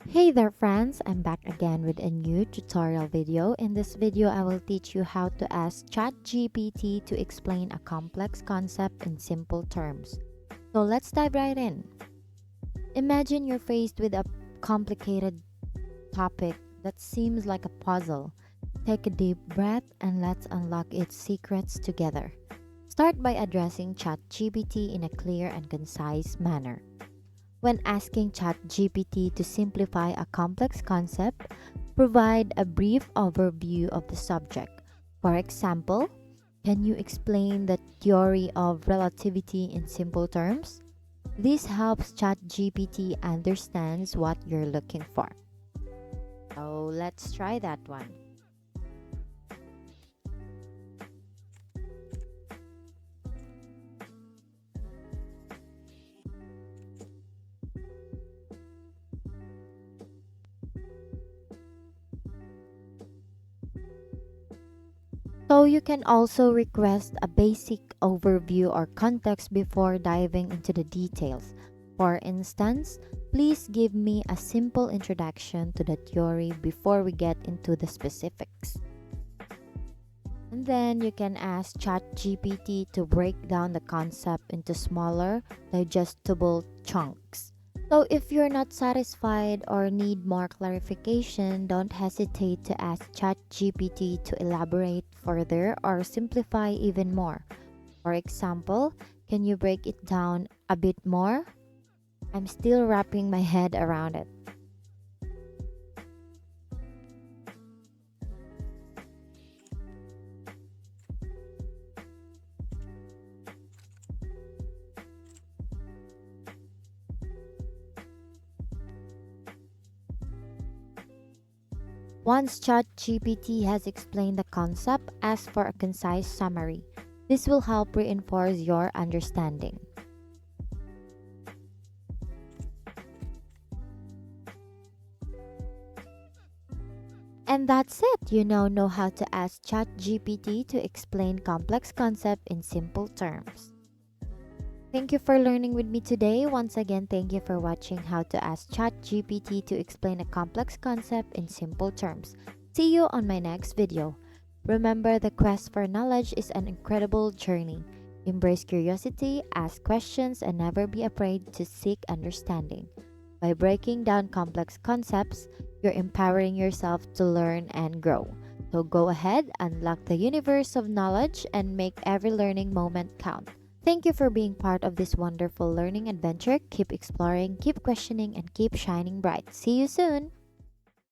Hey there friends, I'm back again with a new tutorial video. In this video, I will teach you how to ask ChatGPT to explain a complex concept in simple terms. So let's dive right in. Imagine you're faced with a complicated topic that seems like a puzzle. Take a deep breath and let's unlock its secrets together. Start by addressing ChatGPT in a clear and concise manner. When asking ChatGPT to simplify a complex concept, provide a brief overview of the subject. For example, can you explain the theory of relativity in simple terms? This helps ChatGPT understands what you're looking for. So let's try that one. So you can also request a basic overview or context before diving into the details. For instance, please give me a simple introduction to the theory before we get into the specifics. And then you can ask ChatGPT to break down the concept into smaller, digestible chunks. So if you're not satisfied or need more clarification, don't hesitate to ask ChatGPT to elaborate further or simplify even more. For example, can you break it down a bit more? I'm still wrapping my head around it. Once ChatGPT has explained the concept, ask for a concise summary. This will help reinforce your understanding. And that's it. You now know how to ask ChatGPT to explain complex concepts in simple terms. Thank you for learning with me today. Once again, thank you for watching how to ask ChatGPT to explain a complex concept in simple terms. See you on my next video. Remember, the quest for knowledge is an incredible journey. Embrace curiosity, ask questions, and never be afraid to seek understanding. By breaking down complex concepts, you're empowering yourself to learn and grow. So go ahead, unlock the universe of knowledge, and make every learning moment count. Thank you for being part of this wonderful learning adventure. Keep exploring, keep questioning, and keep shining bright. See you soon!